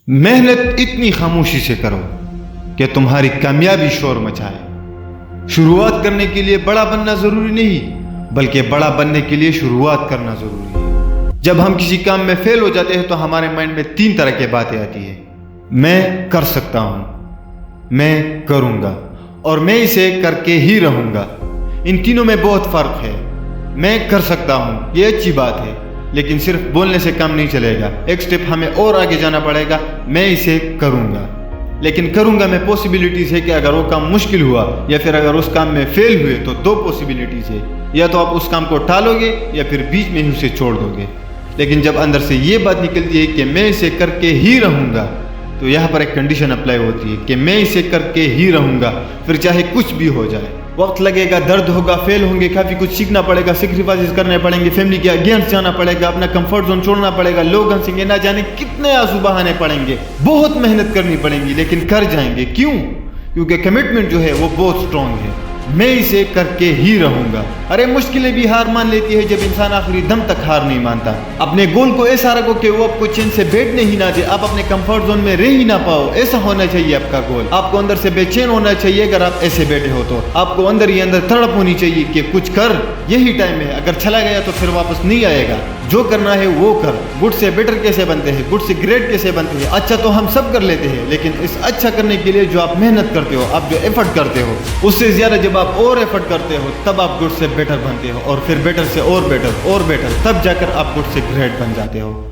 محنت اتنی خاموشی سے کرو کہ تمہاری کامیابی شور مچائے۔ شروعات کرنے کے لیے بڑا بننا ضروری نہیں، بلکہ بڑا بننے کے لیے شروعات کرنا ضروری ہے۔ جب ہم کسی کام میں فیل ہو جاتے ہیں تو ہمارے مائنڈ میں 3 طرح کی باتیں آتی ہیں: میں کر سکتا ہوں، میں کروں گا، اور میں اسے کر کے ہی رہوں گا۔ ان تینوں میں بہت فرق ہے۔ میں کر سکتا ہوں یہ اچھی بات ہے، لیکن صرف بولنے سے کام نہیں چلے گا، ایک سٹیپ ہمیں اور آگے جانا پڑے گا۔ میں اسے کروں گا، لیکن کروں گا میں پاسبلٹیز ہے کہ اگر وہ کام مشکل ہوا یا پھر اگر اس کام میں فیل ہوئے تو 2 پاسبلٹیز ہے، یا تو آپ اس کام کو ٹالو گے یا پھر بیچ میں ہی اسے چھوڑ دو گے۔ لیکن جب اندر سے یہ بات نکلتی ہے کہ میں اسے کر کے ہی رہوں گا، تو یہاں پر ایک کنڈیشن اپلائی ہوتی ہے کہ میں اسے کر کے ہی رہوں گا، پھر چاہے کچھ بھی ہو جائے۔ وقت لگے گا، درد ہوگا، فیل ہوں گے، کافی کچھ سیکھنا پڑے گا، سیکریفائسز کرنے پڑیں گے، فیملی کے اگینسٹ جانا پڑے گا، اپنا کمفرٹ زون چھوڑنا پڑے گا، لوگ ہنسیں گے، نہ جانے کتنے آنسو بہانے پڑیں گے، بہت محنت کرنی پڑیں گی، لیکن کر جائیں گے۔ کیوں؟ کیونکہ کمٹمنٹ جو ہے وہ بہت سٹرونگ ہے۔ میں اسے کر کے ہی رہوں گا۔ ارے مشکلیں بھی ہار مان لیتی ہے جب انسان آخری دم تک ہار نہیں مانتا۔ اپنے گول کو ایسا رکھو کہ وہ آپ کو چین سے بیٹھنے ہی نہ دے، آپ اپنے کمفرٹ زون میں رہ ہی نہ پاؤ۔ ایسا ہونا چاہیے آپ کا گول۔ آپ کو اندر سے بے چین ہونا چاہیے اگر آپ ایسے بیٹھے ہو تو۔ آپ کو اندر ہی اندر تڑپ ہونی چاہیے کہ کچھ کر، یہی ٹائم ہے، اگر چلا گیا تو پھر واپس نہیں آئے گا۔ جو کرنا ہے وہ کر۔ گڈ سے بیٹر کیسے بنتے ہیں، گڈ سے گریٹ کیسے بنتے ہیں؟ اچھا تو ہم سب کر لیتے ہیں، لیکن اس اچھا کرنے کے لیے جو آپ محنت کرتے ہو، آپ جو ایفرٹ کرتے ہو، اس سے زیادہ جب آپ اور ایفرٹ کرتے ہو تب آپ گڈ سے بیٹر بنتے ہو، اور پھر بیٹر سے اور بیٹر، تب جا کر آپ گڈ سے گریٹ بن جاتے ہو۔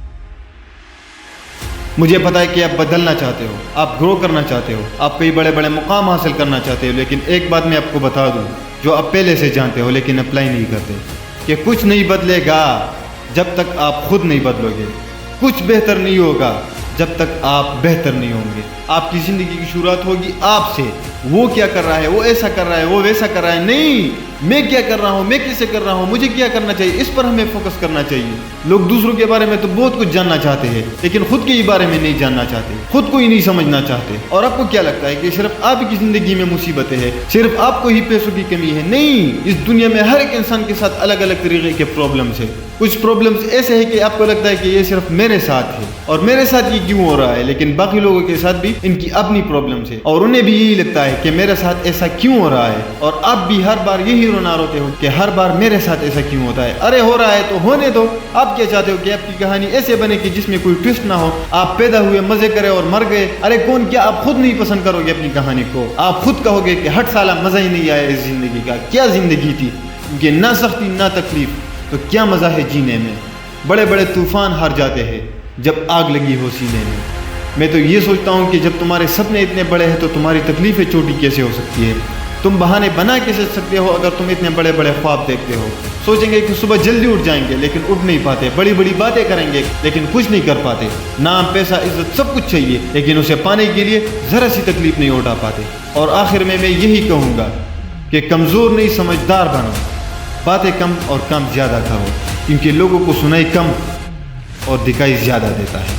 مجھے پتا ہے کہ آپ بدلنا چاہتے ہو، آپ گرو کرنا چاہتے ہو، آپ کئی بڑے بڑے مقام حاصل کرنا چاہتے ہو، لیکن ایک بات میں آپ کو بتا دوں جو آپ پہلے سے جانتے ہو لیکن اپلائی نہیں کرتے، کہ کچھ نہیں بدلے گا جب تک آپ خود نہیں بدلو گے۔ کچھ بہتر نہیں ہوگا جب تک آپ بہتر نہیں ہوں گے۔ آپ کی زندگی کی شروعات ہوگی آپ سے۔ وہ کیا کر رہا ہے، وہ ایسا کر رہا ہے، وہ ویسا کر رہا ہے، نہیں، میں کیا کر رہا ہوں، میں کیسے کر رہا ہوں، مجھے کیا کرنا چاہیے، اس پر ہمیں فوکس کرنا چاہیے۔ لوگ دوسروں کے بارے میں تو بہت کچھ جاننا چاہتے ہیں، لیکن خود کے ہی بارے میں نہیں جاننا چاہتے، خود کو ہی نہیں سمجھنا چاہتے۔ اور آپ کو کیا لگتا ہے کہ صرف آپ کی زندگی میں مصیبتیں ہیں، صرف آپ کو ہی پیسوں کی کمی ہے؟ نہیں، اس دنیا میں ہر ایک انسان کے ساتھ الگ الگ طریقے کے پرابلمس ہیں۔ کچھ پرابلمس ایسے ہیں کہ آپ کو لگتا ہے کہ یہ صرف میرے ساتھ ہے، اور میرے ساتھ یہ کیوں ہو رہا ہے، لیکن باقی لوگوں کے ساتھ بھی ان کی اپنی پرابلمس ہے، اور انہیں بھی یہی لگتا ہے کہ میرے ساتھ ایسا کیوں ہو رہا ہے۔ اور آپ بھی ہر بار یہی رونا روتے ہو کہ ہر بار میرے ساتھ ایسا کیوں ہوتا ہے۔ ارے ہو رہا ہے تو ہونے دو۔ آپ کیا چاہتے ہو کہ آپ کی کہانی ایسے بنے کہ جس میں کوئی ٹوسٹ نہ ہو، آپ پیدا ہوئے، مزے کرے اور مر گئے۔ ارے کون کیا آپ خود نہیں پسند کرو گے اپنی کہانی کو؟ آپ خود کہو گے کہ 60 سالہ مزہ ہی نہیں آیا اس زندگی کا، کیا زندگی تھی، کیونکہ نہ سختی نہ تکلیف، تو کیا مزہ ہے جینے میں۔ بڑے بڑے طوفان ہار جاتے ہیں جب آگ لگی ہو سینے میں۔ میں تو یہ سوچتا ہوں کہ جب تمہارے سپنے اتنے بڑے ہیں تو تمہاری تکلیفیں چھوٹی کیسے ہو سکتی ہے؟ تم بہانے بنا کیسے سکتے ہو اگر تم اتنے بڑے بڑے خواب دیکھتے ہو؟ سوچیں گے کہ صبح جلدی اٹھ جائیں گے لیکن اٹھ نہیں پاتے، بڑی بڑی باتیں کریں گے لیکن کچھ نہیں کر پاتے، نام، پیسہ، عزت، سب کچھ چاہیے لیکن اسے پانے کے لیے ذرا سی تکلیف نہیں اٹھا پاتے۔ اور آخر میں یہی کہوں گا کہ کمزور نہیں، سمجھدار بنو، باتیں کم اور کام زیادہ کرو، کیونکہ لوگوں کو سنائی کم اور دکھائی زیادہ دیتا ہے۔